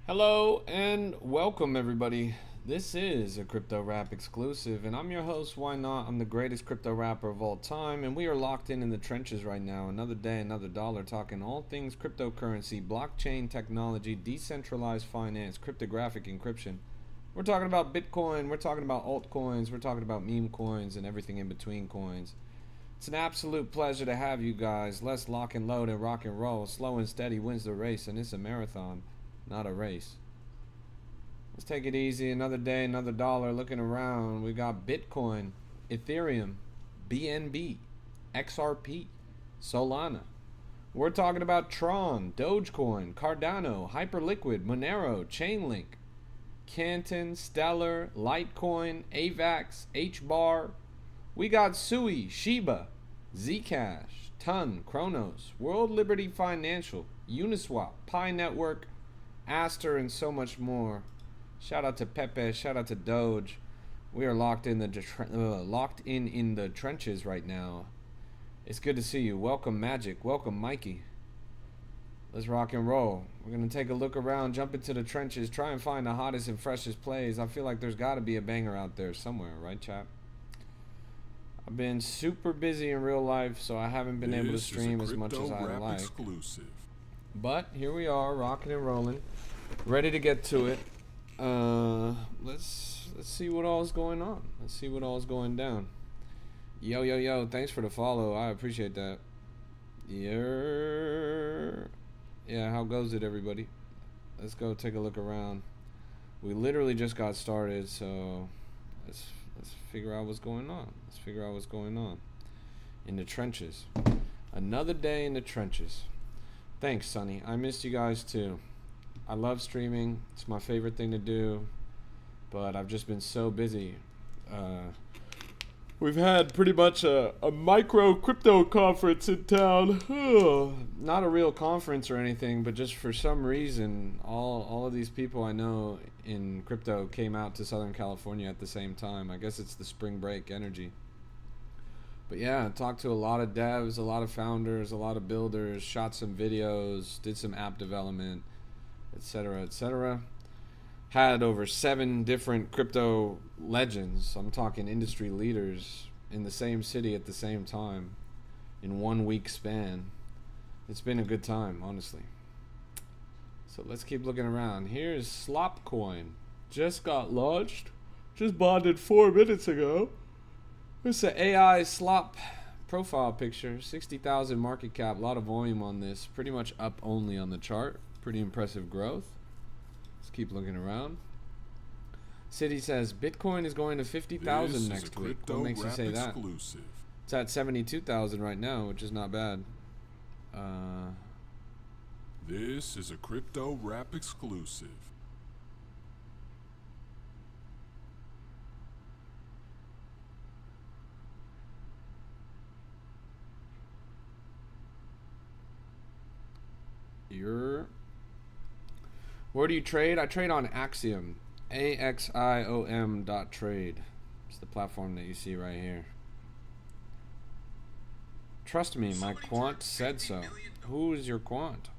Hello and welcome everybody. This is a Crypto Rap exclusive and I'm your host, Ynot. I'm the greatest crypto rapper of all time and we are locked in the trenches right now. Another day, another dollar, talking all things cryptocurrency, blockchain technology, decentralized finance, cryptographic encryption. We're talking about Bitcoin, we're talking about altcoins, we're talking about meme coins and everything in between coins. It's an absolute pleasure to have you guys. Let's lock and load and rock and roll. Slow and steady wins the race and it's a marathon, not a race. Let's take it easy. Another day, another dollar. Looking around, we got Bitcoin, Ethereum, BNB, XRP, Solana. We're talking about Tron, Dogecoin, Cardano, Hyperliquid, Monero, Chainlink, Canton, Stellar, Litecoin, AVAX, HBAR. We got Sui, Shiba, Zcash, Ton, Kronos, World Liberty Financial, Uniswap, Pi Network, Aster, and so much more. Shout out to Pepe, shout out to Doge. We are locked in the trenches right now. It's good to see you. Welcome Magic, welcome Mikey. Let's rock and roll. We're gonna take a look around, jump into the trenches, try and find the hottest and freshest plays. I feel like there's got to be a banger out there somewhere, right, chap? I've been super busy in real life, so I haven't been able to stream as much as I like. Exclusive. But here we are, rocking and rolling, ready to get to it. Let's see what all is going on. Let's see what all is going down. Yo, thanks for the follow. I appreciate that. Yeah, how goes it, everybody? Let's go take a look around. We literally just got started, so let's figure out what's going on. Let's figure out what's going on in the trenches. Another day in the trenches. Thanks, Sonny. I missed you guys too. I love streaming. It's my favorite thing to do, but I've just been so busy. We've had pretty much a micro crypto conference in town. Not a real conference or anything, but just for some reason, all of these people I know in crypto came out to Southern California at the same time. I guess it's the spring break energy. But yeah, talked to a lot of devs, a lot of founders, a lot of builders, shot some videos, did some app development, etc., etc. Had over 7 different crypto legends, I'm talking industry leaders, in the same city at the same time in 1 week span. It's been a good time, honestly. So let's keep looking around. Here's Slopcoin. Just got launched. Just bonded 4 minutes ago. It's an AI slop profile picture. 60,000 market cap. A lot of volume on this. Pretty much up only on the chart. Pretty impressive growth. Let's keep looking around. City says Bitcoin is going to 50,000 next week. What makes you say that? Exclusive. It's at 72,000 right now, which is not bad. This is a crypto rap exclusive. Where do you trade? I trade on Axiom. AXIOM.trade. It's the platform that you see right here. Trust me, my quant said so. Who is your quant?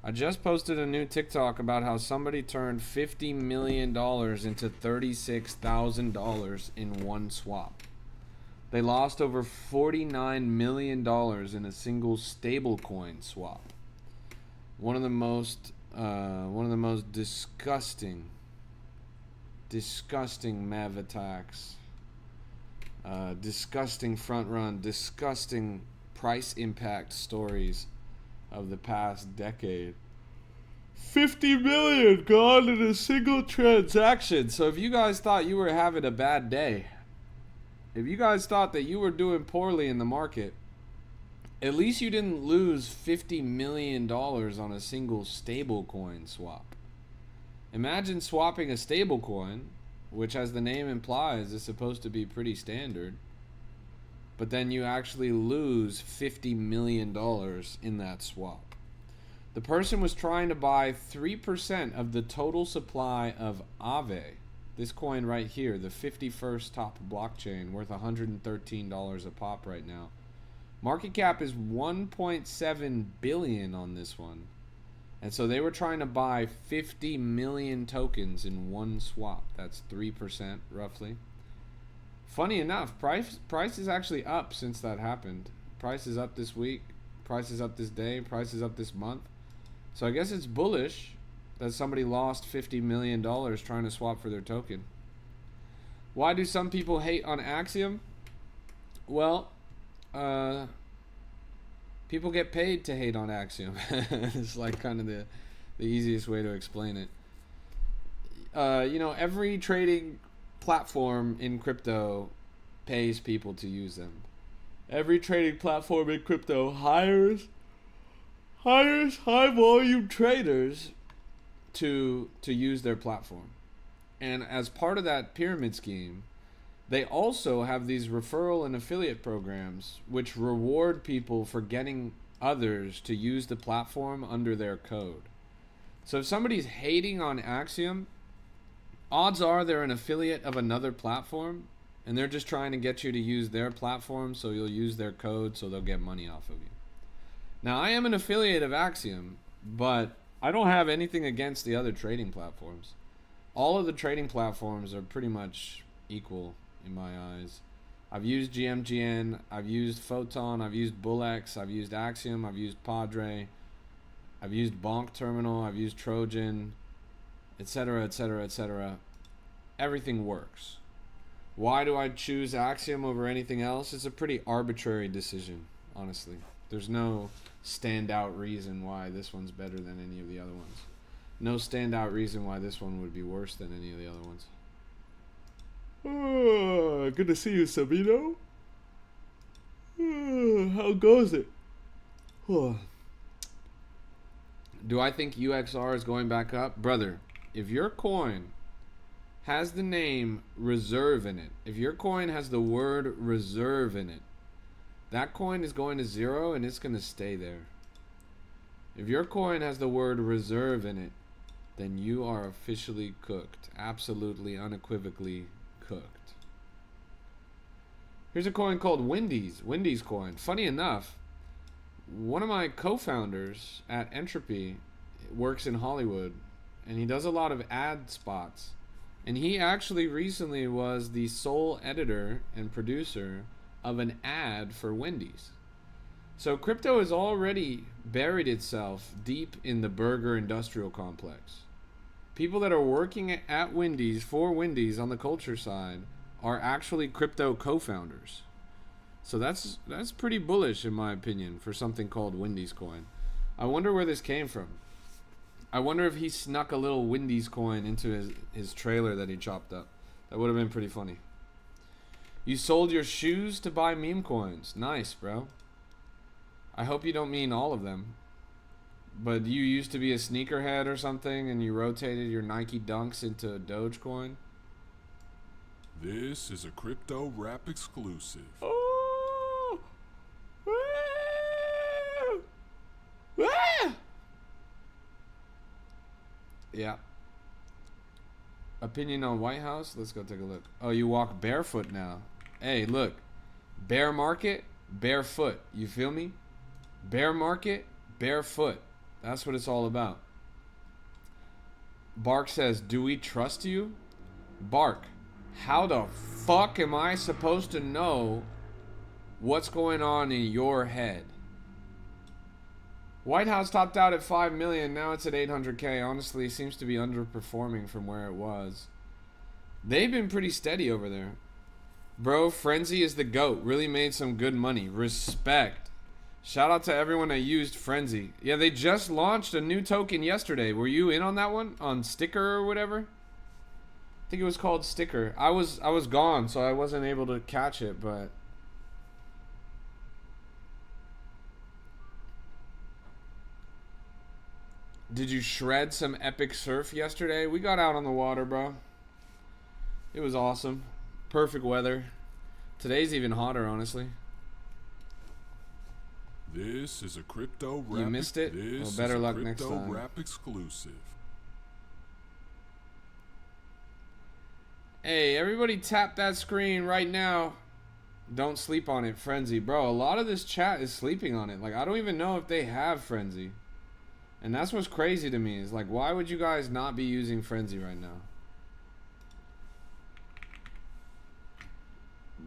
I just posted a new TikTok about how somebody turned $50 million into $36,000 in one swap. They lost over $49 million in a single stablecoin swap. One of the most disgusting MAV attacks, disgusting front run, disgusting price impact stories of the past decade. 50 million gone in a single transaction. So if you guys thought you were having a bad day, if you guys thought that you were doing poorly in the market, at least you didn't lose $50 million on a single stablecoin swap. Imagine swapping a stablecoin, which as the name implies is supposed to be pretty standard, but then you actually lose $50 million in that swap. The person was trying to buy 3% of the total supply of Aave, this coin right here, the 51st top blockchain, worth $113 a pop right now. Market cap is 1.7 billion on this one. And so they were trying to buy 50 million tokens in one swap. That's 3% roughly. Funny enough, price is actually up since that happened. Price is up this week. Price is up this day. Price is up this month. So I guess it's bullish that somebody lost $50 million trying to swap for their token. Why do some people hate on Axiom? Well, people get paid to hate on Axiom. It's like kind of the easiest way to explain it. You know, every trading platform in crypto pays people to use them. Every trading platform in crypto hires high volume traders to use their platform. And as part of that pyramid scheme, they also have these referral and affiliate programs which reward people for getting others to use the platform under their code. So if somebody's hating on Axiom, odds are they're an affiliate of another platform and they're just trying to get you to use their platform so you'll use their code so they'll get money off of you. Now, I am an affiliate of Axiom, but I don't have anything against the other trading platforms. All of the trading platforms are pretty much equal in my eyes. I've used GMGN, I've used Photon, I've used BullX, I've used Axiom, I've used Padre, I've used Bonk Terminal, I've used Trojan, etc., etc., etc. Everything works. Why do I choose Axiom over anything else? It's a pretty arbitrary decision, honestly. There's no standout reason why this one's better than any of the other ones. No standout reason why this one would be worse than any of the other ones. Oh, good to see you, Sabino. Oh, how goes it? Oh. Do I think UXR is going back up? Brother, if your coin has the name reserve in it, if your coin has the word reserve in it, that coin is going to zero and it's going to stay there. If your coin has the word reserve in it, then you are officially cooked. Absolutely, unequivocally cooked. Here's a coin called Wendy's. Wendy's coin. Funny enough, one of my co-founders at Entropy works in Hollywood, and he does a lot of ad spots. And he actually recently was the sole editor and producer of an ad for Wendy's. So crypto has already buried itself deep in the burger industrial complex. People that are working at Wendy's for Wendy's on the culture side are actually crypto co-founders. So that's pretty bullish in my opinion for something called Wendy's coin. I wonder where this came from. I wonder if he snuck a little Wendy's coin into his trailer that he chopped up. That would have been pretty funny. You sold your shoes to buy meme coins. Nice, bro. I hope you don't mean all of them. But you used to be a sneakerhead or something and you rotated your Nike Dunks into a Dogecoin? This is a crypto rap exclusive. Oh! Woo! Ah! Yeah. Opinion on White House? Let's go take a look. Oh, you walk barefoot now. Hey, look. Bear market, barefoot. You feel me? Bear market, barefoot. That's what it's all about. Bark says, do we trust you? Bark, how the fuck am I supposed to know what's going on in your head? White House topped out at 5 million. Now it's at 800K. Honestly, it seems to be underperforming from where it was. They've been pretty steady over there. Bro, Frenzy is the GOAT. Really made some good money. Respect. Shout out to everyone that used Frenzy. Yeah, they just launched a new token yesterday. Were you in on that one? On Sticker or whatever? I think it was called Sticker. I was gone, so I wasn't able to catch it, but did you shred some epic surf yesterday? We got out on the water, bro. It was awesome. Perfect weather. Today's even hotter, honestly. This is a crypto rap. You missed it? Well, better luck next time. Crypto rap exclusive. Hey, everybody tap that screen right now. Don't sleep on it, Frenzy. Bro, a lot of this chat is sleeping on it. Like, I don't even know if they have Frenzy. And that's what's crazy to me is like, why would you guys not be using Frenzy right now?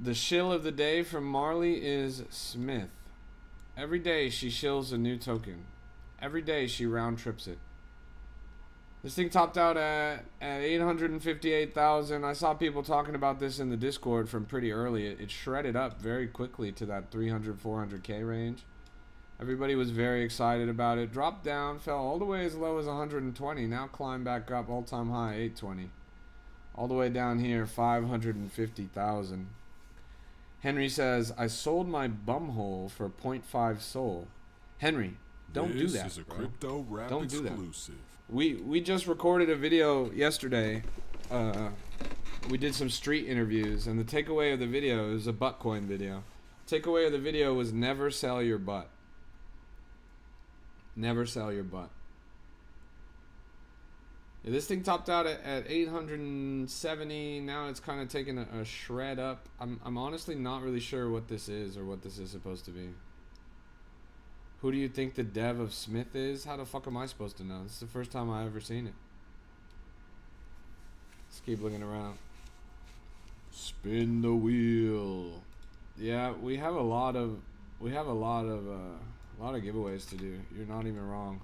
The shill of the day from Marley is Smith. Every day she shills a new token. Every day she round trips it. This thing topped out at 858,000. I saw people talking about this in the Discord from pretty early. It shredded up very quickly to that 300, 400K range. Everybody was very excited about it. Dropped down, fell all the way as low as 120. Now climbed back up, all-time high 820. All the way down here, 550,000. Henry says, I sold my bumhole for 0.5 soul. Henry, don't do that. This is a crypto rap Don't do that. exclusive. We just recorded a video yesterday. We did some street interviews, and the takeaway of the video is a buttcoin video. Takeaway of the video was never sell your butt. Never sell your butt. Yeah, this thing topped out at 870. Now it's kind of taking a shred up. I'm honestly not really sure what this is or what this is supposed to be. Who do you think the dev of Smith is? How the fuck am I supposed to know? This is the first time I've ever seen it. Let's keep looking around. Spin the wheel. Yeah, we have a lot of giveaways to do. You're not even wrong.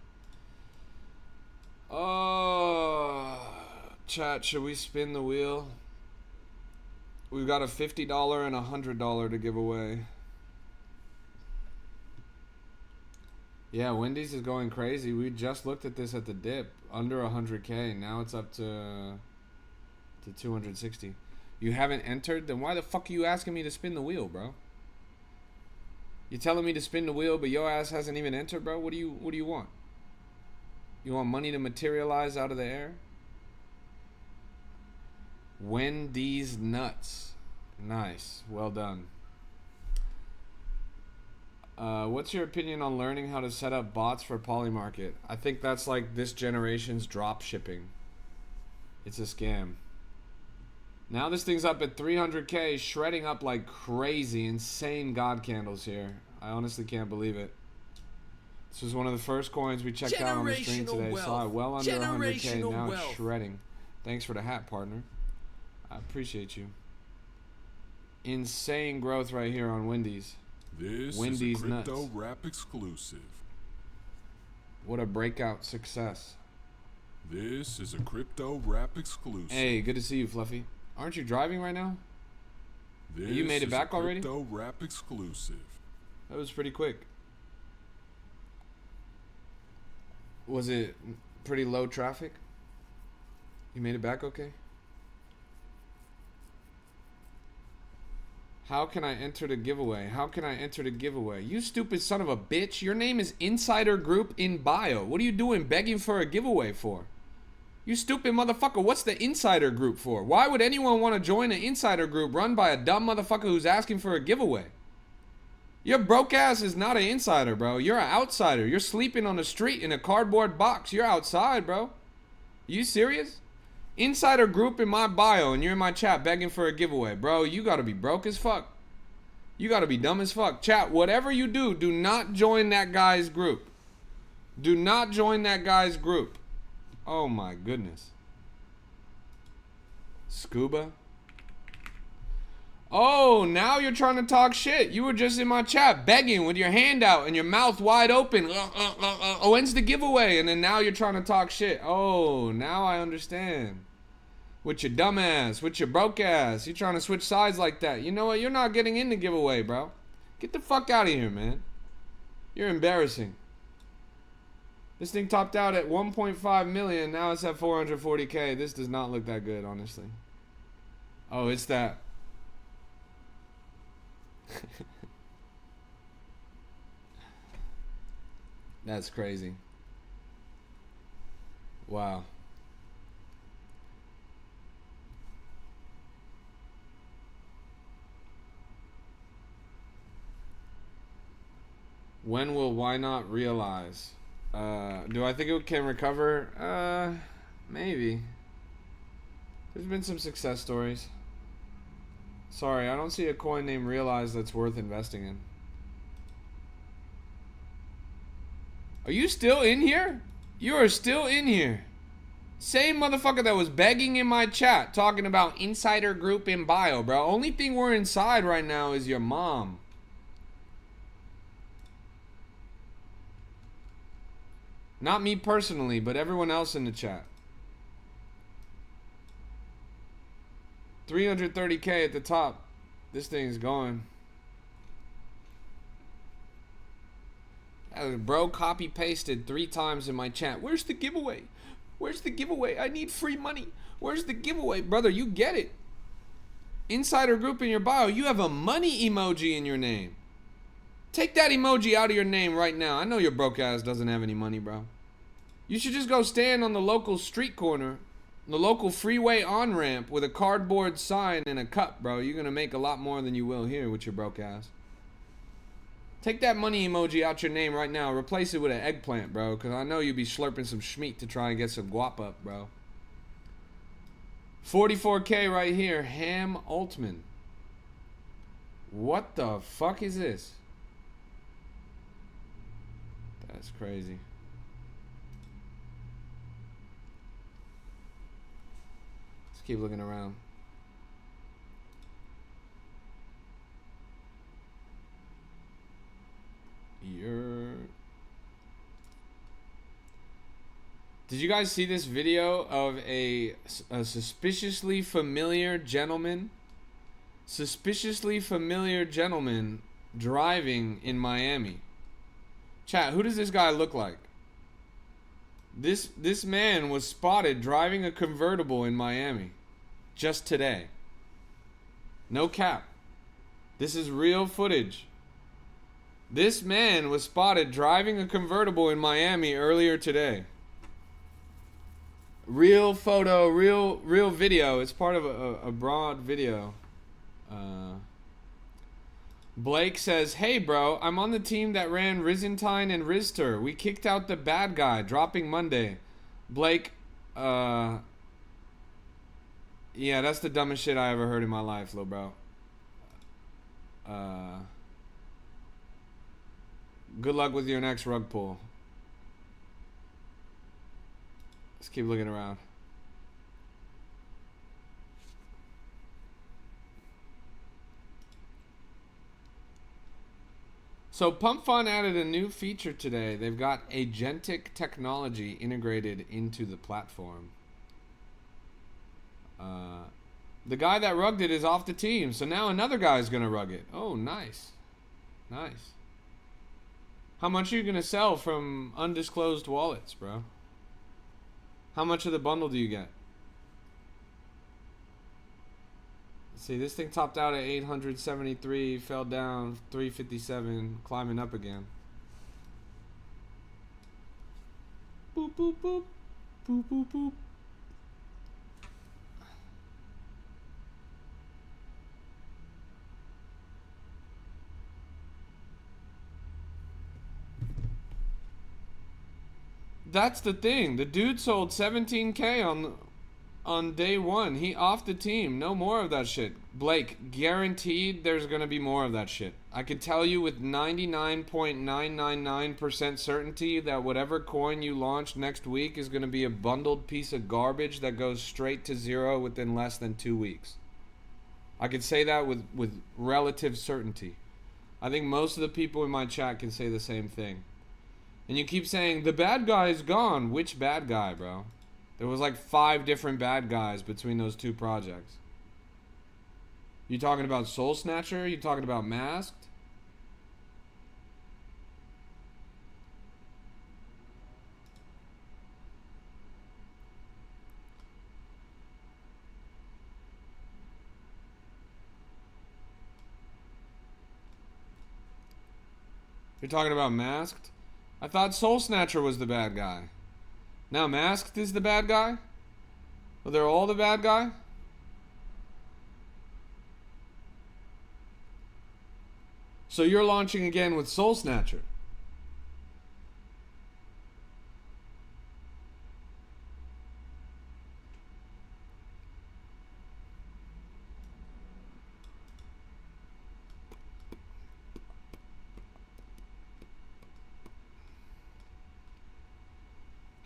Oh, chat, should we spin the wheel? We've got a $50 and a $100 to give away. Yeah, Wendy's is going crazy. We just looked at this at the dip, under 100K. Now it's up to 260. You haven't entered? Then why the fuck are you asking me to spin the wheel, bro? You're telling me to spin the wheel, but your ass hasn't even entered, bro? What do you want? You want money to materialize out of the air? Wendy's nuts. Nice. Well done. What's your opinion on learning how to set up bots for Polymarket? I think that's like this generation's drop shipping. It's a scam. Now this thing's up at 300K, shredding up like crazy. Insane God candles here. I honestly can't believe it. This was one of the first coins we checked out on the stream today. Saw it well under 100K. Now it's shredding. Thanks for the hat, partner. I appreciate you. Insane growth right here on Wendy's. This Wendy's is a crypto nuts. rap exclusive. What a breakout success. This is a crypto rap exclusive. Hey, good to see you, Fluffy. Aren't you driving right now? This You made it back is a already? crypto rap exclusive. That was pretty quick. Was it pretty low traffic? You made it back okay? How can I enter the giveaway? How can I enter the giveaway? You stupid son of a bitch. Your name is Insider Group in bio. What are you doing begging for a giveaway for? You stupid motherfucker. What's the Insider Group for? Why would anyone want to join an Insider Group run by a dumb motherfucker who's asking for a giveaway? Your broke ass is not an insider, bro. You're an outsider. You're sleeping on the street in a cardboard box. You're outside, bro. You serious? Insider Group in my bio and you're in my chat begging for a giveaway. Bro, you gotta be broke as fuck. You gotta be dumb as fuck. Chat, whatever you do, do not join that guy's group. Do not join that guy's group. Oh my goodness. Scuba? Oh, now you're trying to talk shit. You were just in my chat begging with your hand out and your mouth wide open. When's the giveaway? And then now you're trying to talk shit. Oh, now I understand. With your dumb ass, with your broke ass. You're trying to switch sides like that. You know what? You're not getting in the giveaway, bro. Get the fuck out of here, man. You're embarrassing. This thing topped out at 1.5 million. Now it's at 440K. This does not look that good, honestly. Oh, it's that. That's crazy. Wow. When will Why Not realize? Do I think it can recover? Maybe. There's been some success stories. Sorry, I don't see a coin named Realize that's worth investing in. Are you still in here? You are still in here. Same motherfucker that was begging in my chat talking about insider group in bio, bro. Only thing we're inside right now is your mom. Not me personally, but everyone else in the chat. 330K at the top. This thing's going. Bro copy pasted 3 times in my chat. Where's the giveaway? Where's the giveaway? I need free money. Where's the giveaway? Brother, you get it. Insider group in your bio. You have a money emoji in your name. Take that emoji out of your name right now. I know your broke ass doesn't have any money, bro. You should just go stand on the local street corner, the local freeway on-ramp with a cardboard sign and a cup, bro. You're going to make a lot more than you will here with your broke ass. Take that money emoji out your name right now. Replace it with an eggplant, bro, because I know you'll be slurping some schmeat to try and get some guap up, bro. 44K right here. Ham Altman. What the fuck is this? That's crazy. Let's keep looking around. Did you guys see this video of a suspiciously familiar gentleman? Suspiciously familiar gentleman driving in Miami. Chat, who does this guy look like? This man was spotted driving a convertible in Miami just today. No cap. This is real footage. This man was spotted driving a convertible in Miami earlier today. Real photo, real video. It's part of a broad video. Blake says, "Hey bro, I'm on the team that ran Rizentine and Rizter. We kicked out the bad guy, dropping Monday." Blake, yeah, that's the dumbest shit I ever heard in my life, little bro. Good luck with your next rug pull. Let's keep looking around. So Pump Fun added a new feature today. They've got agentic technology integrated into the platform. The guy that rugged it is off the team, so now another guy's gonna rug it. Oh, nice. Nice. How much are you gonna sell from undisclosed wallets, bro? How much of the bundle do you get? Let's see, this thing topped out at 873, fell down 357, climbing up again. Boop, boop, boop. Boop, boop, boop. That's the thing. The dude sold 17K on day one. He off the team. No more of that shit. Blake, guaranteed there's going to be more of that shit. I can tell you with 99.999% certainty that whatever coin you launch next week is going to be a bundled piece of garbage that goes straight to zero within less than 2 weeks. I can say that with relative certainty. I think most of the people in my chat can say the same thing. And you keep saying, the bad guy is gone. Which bad guy, bro? There was like 5 different bad guys between those 2 projects. You talking about Soul Snatcher? You talking about Masked? You're talking about Masked? I thought Soul Snatcher was the bad guy. Now Masked is the bad guy? Well, they're all the bad guy? So you're launching again with Soul Snatcher.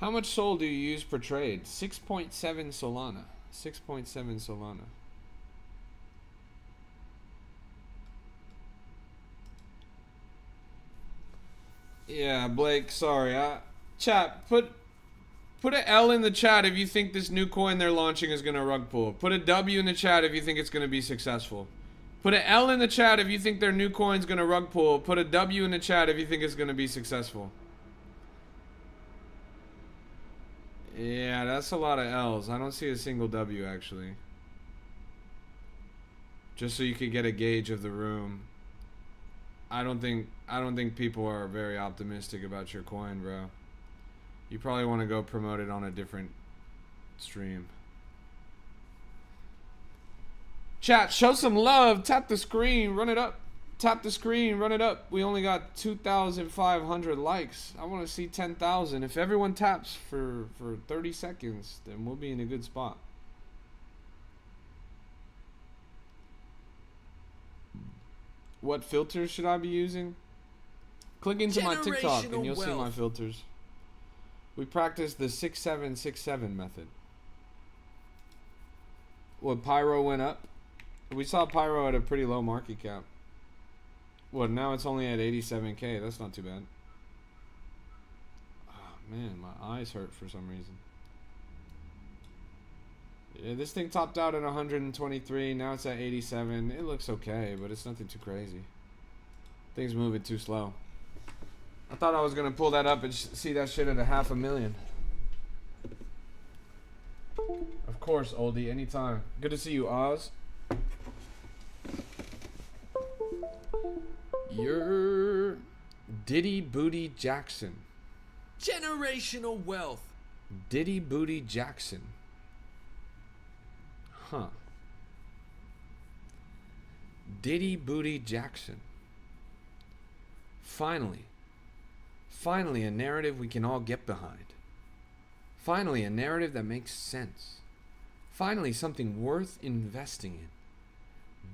How much Sol do you use per trade? 6.7 Solana. 6.7 Solana. Yeah, Blake, sorry. Chat, put an L in the chat if you think this new coin they're launching is going to rug pull. Put a W in the chat if you think it's going to be successful. Put an L in the chat if you think their new coin's going to rug pull. Put a W in the chat if you think it's going to be successful. Yeah, that's a lot of L's. I don't see a single W, actually. Just so you could get a gauge of the room. I don't think people are very optimistic about your coin, bro. You probably want to go promote it on a different stream. Chat, show some love. Tap the screen, run it up. Tap the screen, run it up. We only got 2,500 likes. I want to see 10,000. If everyone taps for 30 seconds, then we'll be in a good spot. What filters should I be using? Click into my TikTok and you'll see my filters. We practice the 6767 method. What, Pyro went up? We saw Pyro at a pretty low market cap. What, now it's only at 87K. That's not too bad. Oh, man, my eyes hurt for some reason. Yeah, this thing topped out at 123. Now it's at 87. It looks okay, but it's nothing too crazy. Things moving too slow. I thought I was going to pull that up and see that shit at 500,000. Of course, oldie, anytime. Good to see you, Oz. You're Diddy Booty Jackson. Generational wealth. Diddy Booty Jackson. Huh. Diddy Booty Jackson. Finally a narrative we can all get behind. Finally a narrative that makes sense. Finally something worth investing in.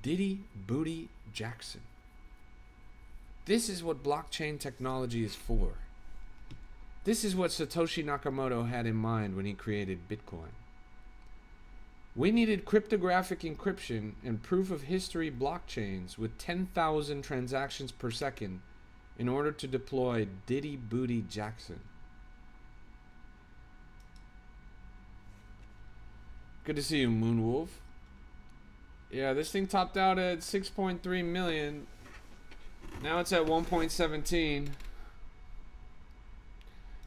Diddy Booty Jackson. This is what blockchain technology is for. This is what Satoshi Nakamoto had in mind when he created Bitcoin. We needed cryptographic encryption and proof of history blockchains with 10,000 transactions per second in order to deploy Diddy Booty Jackson. Good to see you, Moonwolf. Yeah, this thing topped out at 6.3 million. Now it's at 1.17.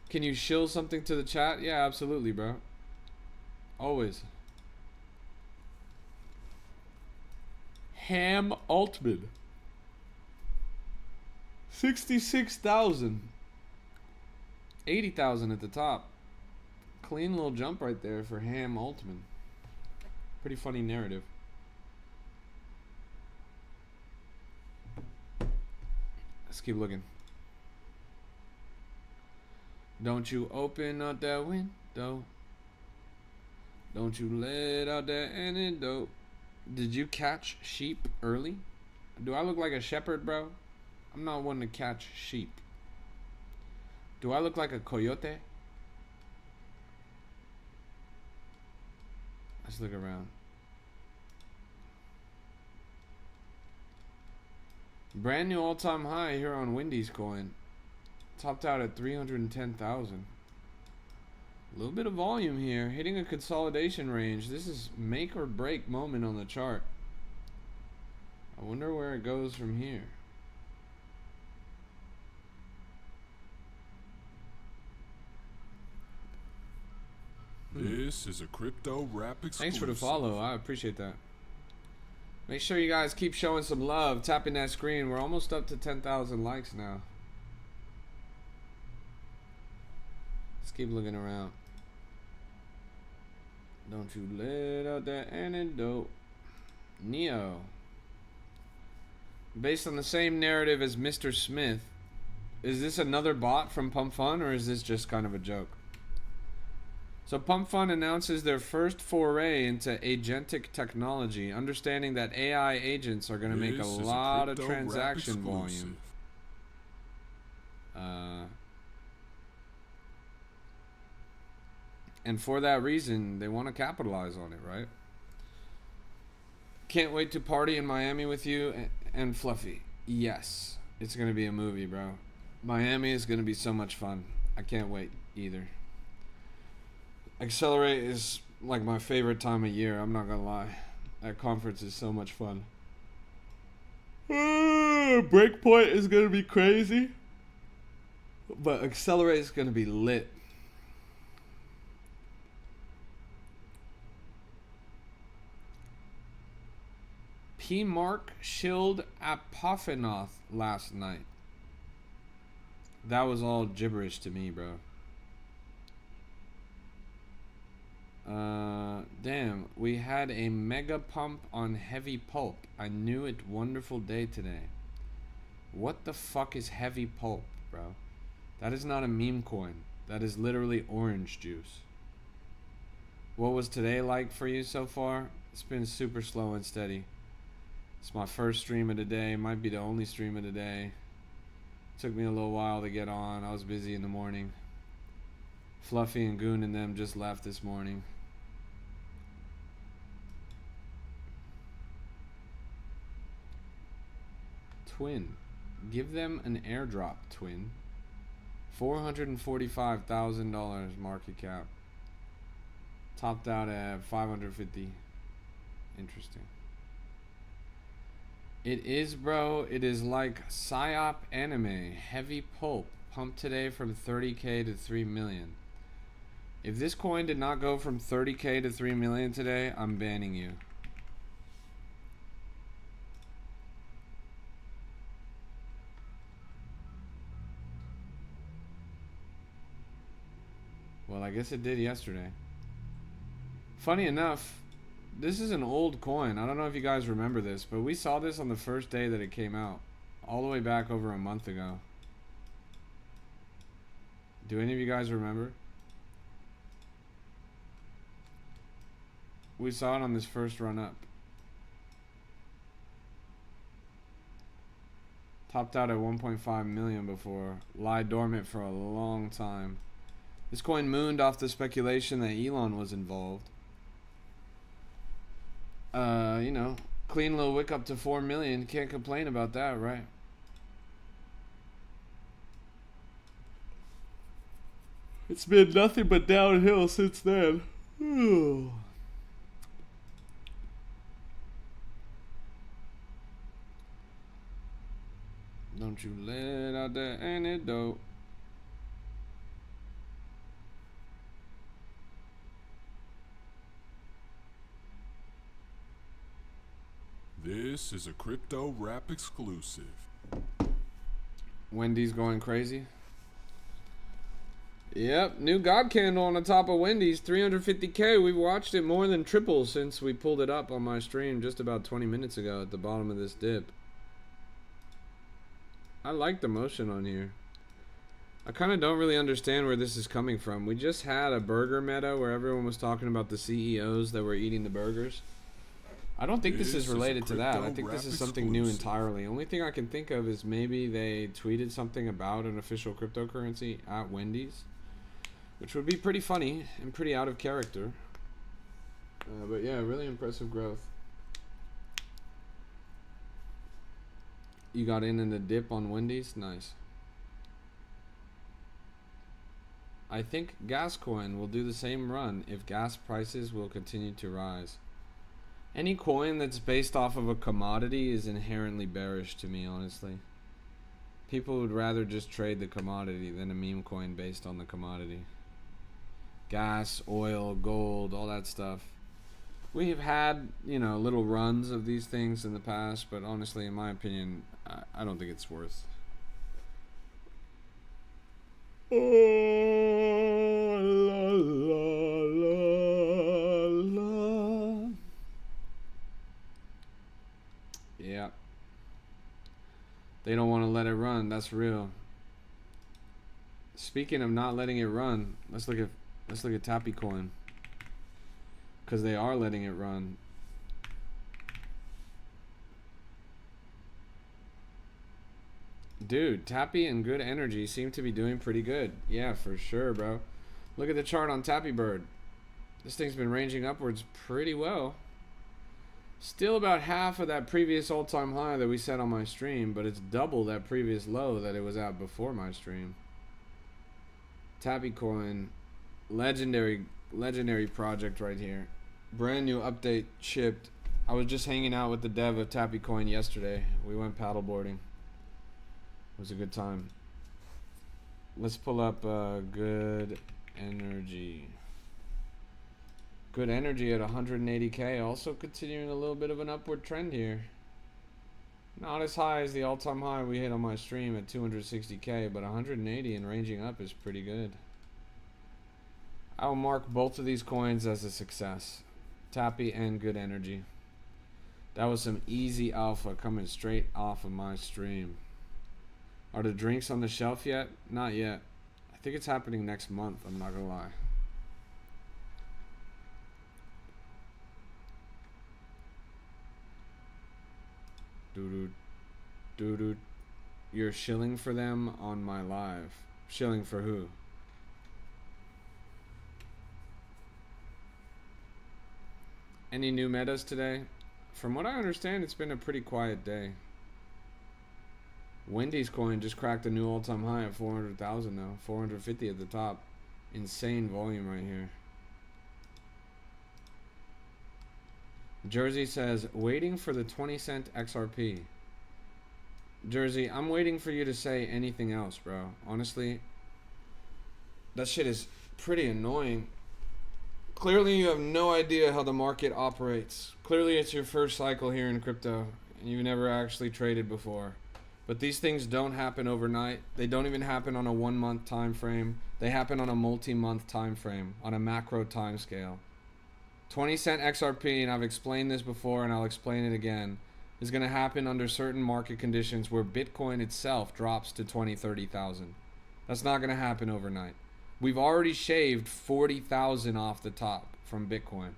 Can you shill something to the chat? Yeah, absolutely, bro. Always. Ham Altman. 66,000. 80,000 at the top. Clean little jump right there for Ham Altman. Pretty funny narrative. Let's keep looking. Don't you open up that window. Don't you let out that antidote. Did you catch sheep early? Do I look like a shepherd, bro? I'm not one to catch sheep. Do I look like a coyote? Let's look around. Brand new all-time high here on Wendy's coin. Topped out at 310,000. A little bit of volume here, hitting a consolidation range. This is make or break moment on the chart. I wonder where it goes from here. This is a crypto rap exclusive. Thanks for the follow. I appreciate that. Make sure you guys keep showing some love, tapping that screen. We're almost up to 10,000 likes now. Let's keep looking around. Don't you let out that antidote. Neo. Based on the same narrative as Mr. Smith. Is this another bot from Pump Fun, or is this just kind of a joke? So Pump Fun announces their first foray into agentic technology, understanding that AI agents are going to make a lot of transaction volume. And for that reason, they want to capitalize on it, right? Can't wait to party in Miami with you and Fluffy. Yes, it's going to be a movie, bro. Miami is going to be so much fun. I can't wait either. Accelerate is like my favorite time of year, I'm not going to lie. That conference is so much fun. Breakpoint is going to be crazy. But Accelerate is going to be lit. P. Mark shilled Apophenoth last night. That was all gibberish to me, bro. Damn, we had a mega pump on heavy pulp. I knew it. Wonderful day today. What the fuck is heavy pulp, bro? That is not a meme coin. That is literally orange juice. What was today like for you so far? It's been super slow and steady. It's my first stream of the day. Might be the only stream of the day. Took me a little while to get on. I was busy in the morning. Fluffy and Goon and them just left this morning. Twin. Give them an airdrop, Twin. $445,000 market cap. Topped out at 550. Interesting. It is, bro. It is like psyop anime. Heavy pulp. Pumped today from 30k to 3 million. If this coin did not go from 30k to 3 million today, I'm banning you. Well, I guess it did yesterday. Funny enough, this is an old coin. I don't know if you guys remember this, but we saw this on the first day that it came out. All the way back over a month ago. Do any of you guys remember? We saw it on this first run up. Topped out at 1.5 million before. Lie dormant for a long time. This coin mooned off the speculation that Elon was involved. You know, clean little wick up to 4 million. Can't complain about that, right? It's been nothing but downhill since then. Don't you let out that antidote. This is a Crypto Rap exclusive. Wendy's going crazy. Yep, new God candle on the top of Wendy's, 350k. We've watched it more than triple since we pulled it up on my stream just about 20 minutes ago at the bottom of this dip. I like the motion on here. I kind of don't really understand where this is coming from. We just had a burger meta where everyone was talking about the CEOs that were eating the burgers. I don't think this is related to that. I think this is something new entirely. Only thing I can think of is maybe they tweeted something about an official cryptocurrency at Wendy's, which would be pretty funny and pretty out of character. But yeah, really impressive growth. You got in the dip on Wendy's? Nice. I think Gascoin will do the same run if gas prices will continue to rise. Any coin that's based off of a commodity is inherently bearish to me, honestly. People would rather just trade the commodity than a meme coin based on the commodity. Gas, oil, gold, all that stuff. We've had, you know, little runs of these things in the past, but honestly, in my opinion, I don't think it's worth. Oh, la, la, la, la. Yeah. They don't want to let it run. That's real. Speaking of not letting it run, let's look at Tappy Coin. Because they are letting it run. Dude, Tappy and Good Energy seem to be doing pretty good. Yeah, for sure, bro. Look at the chart on Tappy Bird. This thing's been ranging upwards pretty well. Still about half of that previous all-time high that we set on my stream, but it's double that previous low that it was at before my stream. Tappy Coin, legendary project right here. Brand new update shipped. I was just hanging out with the dev of Tappy Coin yesterday. We went paddleboarding. It was a good time. Let's pull up Good Energy. Good Energy at 180k, also continuing a little bit of an upward trend here. Not as high as the all-time high we hit on my stream at 260k, but 180 and ranging up is pretty good. I will mark both of these coins as a success. Tappy and Good Energy. That was some easy alpha coming straight off of my stream. Are the drinks on the shelf yet? Not yet. I think it's happening next month, I'm not gonna lie. Doo-doo. You're shilling for them on my live. Shilling for who? Any new metas today? From what I understand, it's been a pretty quiet day. Wendy's coin just cracked a new all-time high at 400,000 though. 450 at the top. Insane volume right here. Jersey says, waiting for the 20-cent XRP. Jersey, I'm waiting for you to say anything else, bro. Honestly, that shit is pretty annoying. Clearly, you have no idea how the market operates. Clearly, it's your first cycle here in crypto, and you've never actually traded before. But these things don't happen overnight. They don't even happen on a 1-month time frame. They happen on a multi-month time frame, on a macro time scale. 20-cent XRP, and I've explained this before and I'll explain it again, is going to happen under certain market conditions where Bitcoin itself drops to 20, 30,000. That's not going to happen overnight. We've already shaved 40,000 off the top from Bitcoin.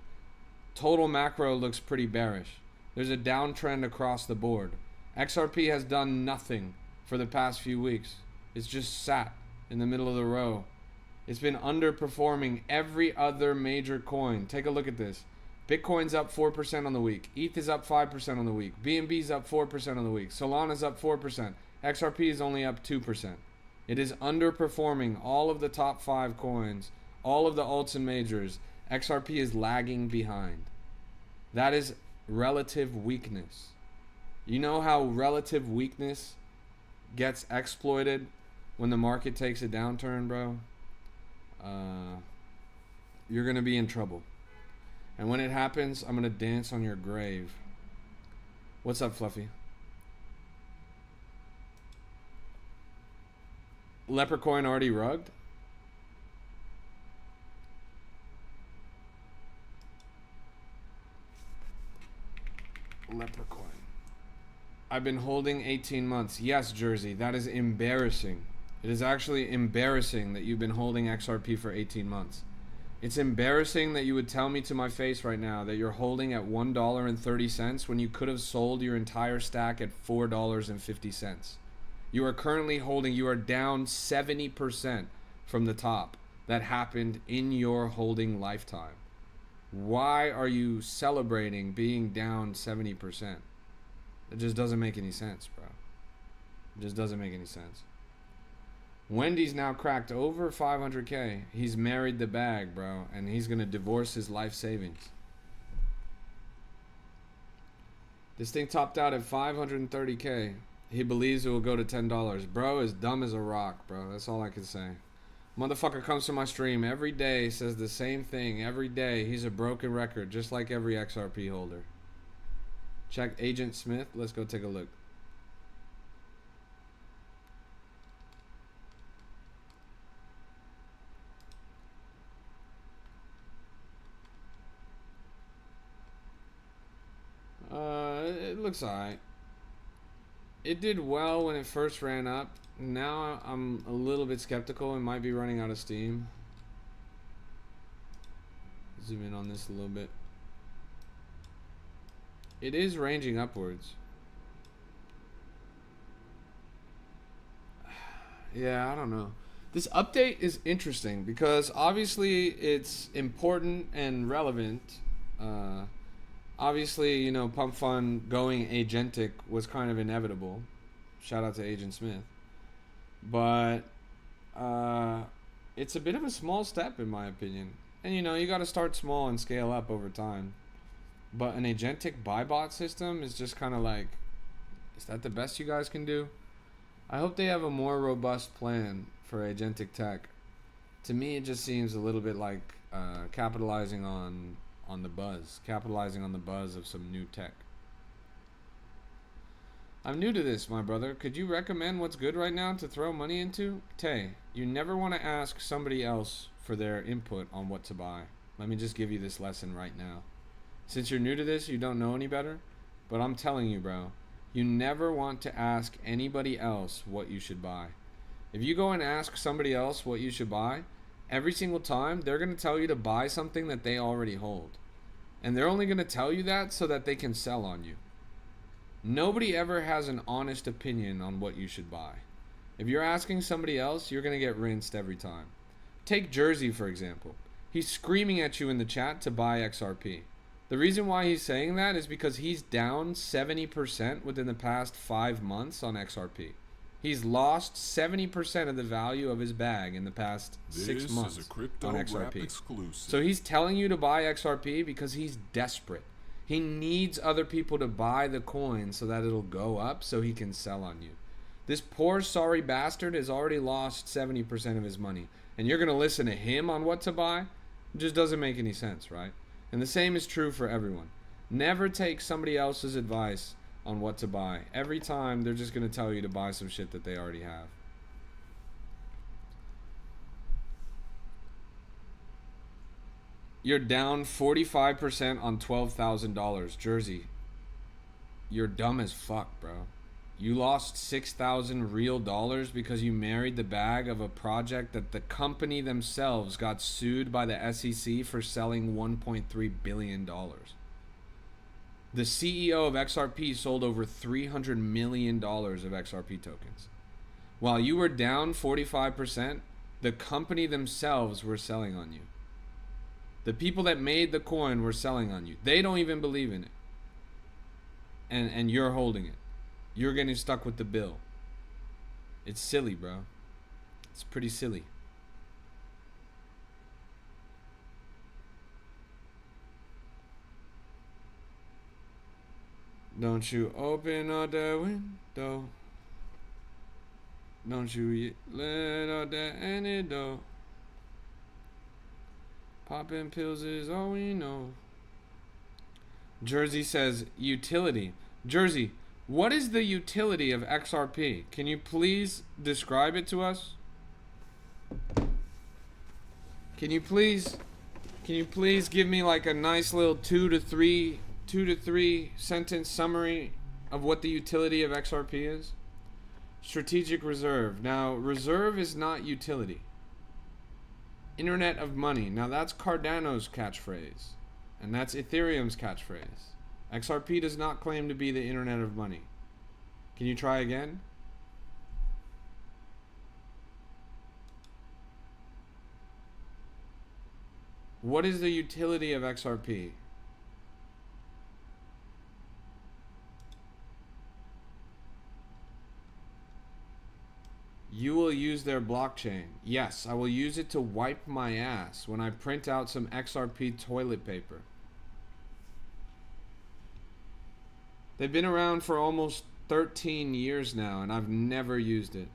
Total macro looks pretty bearish. There's a downtrend across the board. XRP has done nothing for the past few weeks. It's just sat in the middle of the row. It's been underperforming every other major coin. Take a look at this. Bitcoin's up 4% on the week. ETH is up 5% on the week. BNB's up 4% on the week. Solana's up 4%. XRP is only up 2%. It is underperforming all of the top 5 coins, all of the alts and majors. XRP is lagging behind. That is relative weakness. You know how relative weakness gets exploited when the market takes a downturn, bro? You're going to be in trouble. And when it happens, I'm going to dance on your grave. What's up, Fluffy? Leprechaun already rugged? Leprechaun. I've been holding 18 months. Yes, Jersey, that is embarrassing. It is actually embarrassing that you've been holding XRP for 18 months. It's embarrassing that you would tell me to my face right now that you're holding at $1.30 when you could have sold your entire stack at $4.50. You are currently holding, you are down 70% from the top. That happened in your holding lifetime. Why are you celebrating being down 70%? It just doesn't make any sense, bro. It just doesn't make any sense. Wendy's now cracked over 500k. He's married the bag, bro, and he's gonna divorce his life savings. This thing topped out at 530k. He believes it will go to $10. Bro is dumb as a rock, bro. That's all I can say. Motherfucker comes to my stream every day, says the same thing every day. He's a broken record, just like every XRP holder. Check Agent Smith. Let's go take a look. It looks alright. It did well when it first ran up. Now I'm a little bit skeptical. It might be running out of steam. Zoom in on this a little bit. It is ranging upwards. Yeah, I don't know. This update is interesting because obviously it's important and relevant. Obviously, you know, Pump Fun going agentic was kind of inevitable. Shout out to Agent Smith. But it's a bit of a small step in my opinion. And you know, you got to start small and scale up over time. But an agentic buy bot system is just kind of like, is that the best you guys can do? I hope they have a more robust plan for agentic tech. To me, it just seems a little bit like capitalizing on the buzz of some new tech. I'm new to this, my brother. Could you recommend what's good right now to throw money into? Tay, you never want to ask somebody else for their input on what to buy. Let me just give you this lesson right now. Since you're new to this, you don't know any better, but I'm telling you, bro, you never want to ask anybody else what you should buy. If you go and ask somebody else what you should buy, every single time they're going to tell you to buy something that they already hold. And they're only going to tell you that so that they can sell on you. Nobody ever has an honest opinion on what you should buy. If you're asking somebody else, you're going to get rinsed every time. Take Jersey, for example. He's screaming at you in the chat to buy XRP. The reason why he's saying that is because he's down 70% within the past 5 months on XRP. He's lost 70% of the value of his bag in the past 6 months on XRP. So he's telling you to buy XRP because he's desperate. He needs other people to buy the coin so that it'll go up so he can sell on you. This poor sorry bastard has already lost 70% of his money. And you're going to listen to him on what to buy? It just doesn't make any sense, right? And the same is true for everyone. Never take somebody else's advice on what to buy. Every time they're just going to tell you to buy some shit that they already have. You're down 45% on $12,000. Jersey, you're dumb as fuck, bro. You lost 6,000 real dollars because you married the bag of a project that the company themselves got sued by the SEC for selling $1.3 billion. The CEO of XRP sold over $300 million of XRP tokens. While you were down 45%, the company themselves were selling on you. The people that made the coin were selling on you. They don't even believe in it. And you're holding it. You're getting stuck with the bill. It's silly, bro. It's pretty silly. Don't you open up that window. Don't you let out that antidote. Popping pills is all we know. Jersey says utility. Jersey, what is the utility of XRP? Can you please describe it to us? Can you please give me like a nice little two to three sentence summary of what the utility of XRP is? Strategic reserve. Now, reserve is not utility. Internet of money. Now that's Cardano's catchphrase. And that's Ethereum's catchphrase. XRP does not claim to be the internet of money. Can you try again? What is the utility of XRP? You will use their blockchain. Yes, I will use it to wipe my ass when I print out some XRP toilet paper. They've been around for almost 13 years now, and I've never used it.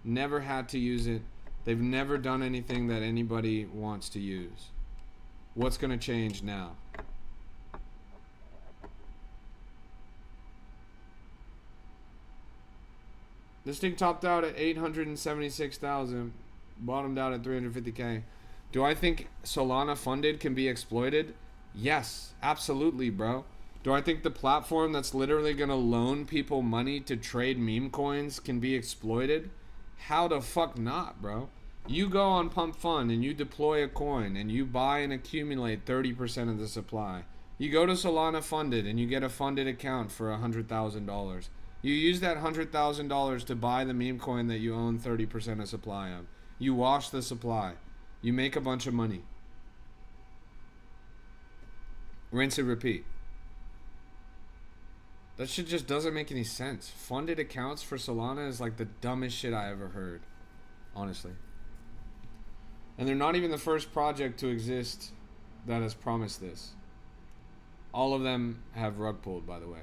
Never had to use it. They've never done anything that anybody wants to use. What's going to change now? This thing topped out at 876,000, bottomed out at 350K. Do I think Solana funded can be exploited? Yes, absolutely, bro. Do I think the platform that's literally going to loan people money to trade meme coins can be exploited? How the fuck not, bro? You go on Pump Fund and you deploy a coin and you buy and accumulate 30% of the supply. You go to Solana Funded and you get a funded account for $100,000. You use that $100,000 to buy the meme coin that you own 30% of supply of. You wash the supply. You make a bunch of money. Rinse and repeat. That shit just doesn't make any sense. Funded accounts for Solana is like the dumbest shit I ever heard. Honestly. And they're not even the first project to exist that has promised this. All of them have rug pulled, by the way.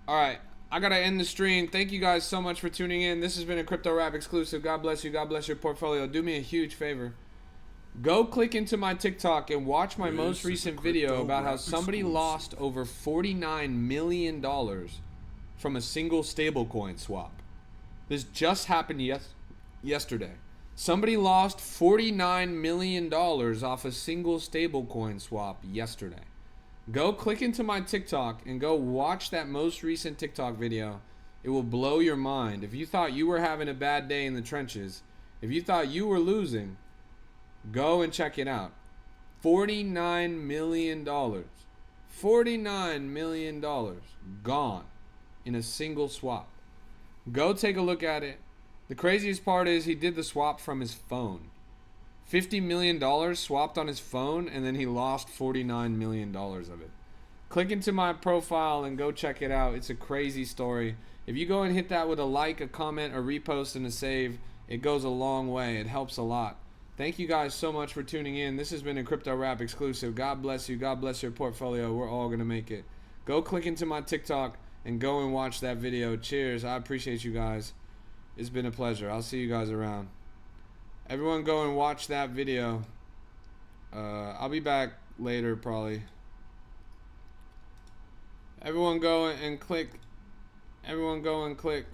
Alright, I gotta end the stream. Thank you guys so much for tuning in. This has been a Crypto Rap exclusive. God bless you. God bless your portfolio. Do me a huge favor. Go click into my TikTok and watch my most recent video about how somebody lost over $49 million from a single stablecoin swap. This just happened yesterday. Somebody lost $49 million off a single stablecoin swap yesterday. Go click into my TikTok and go watch that most recent TikTok video. It will blow your mind. If you thought you were having a bad day in the trenches, if you thought you were losing, go and check it out. $49 million. $49 million gone in a single swap. Go take a look at it. The craziest part is he did the swap from his phone. $50 million swapped on his phone, and then he lost $49 million of it. Click into my profile and go check it out. It's a crazy story. If you go and hit that with a like, a comment, a repost, and a save, it goes a long way. It helps a lot. Thank you guys so much for tuning in. This has been a Crypto Rap exclusive. God bless you. God bless your portfolio. We're all going to make it. Go click into my TikTok and go and watch that video. Cheers. I appreciate you guys. It's been a pleasure. I'll see you guys around. Everyone go and watch that video. I'll be back later probably. Everyone go and click. Everyone go and click.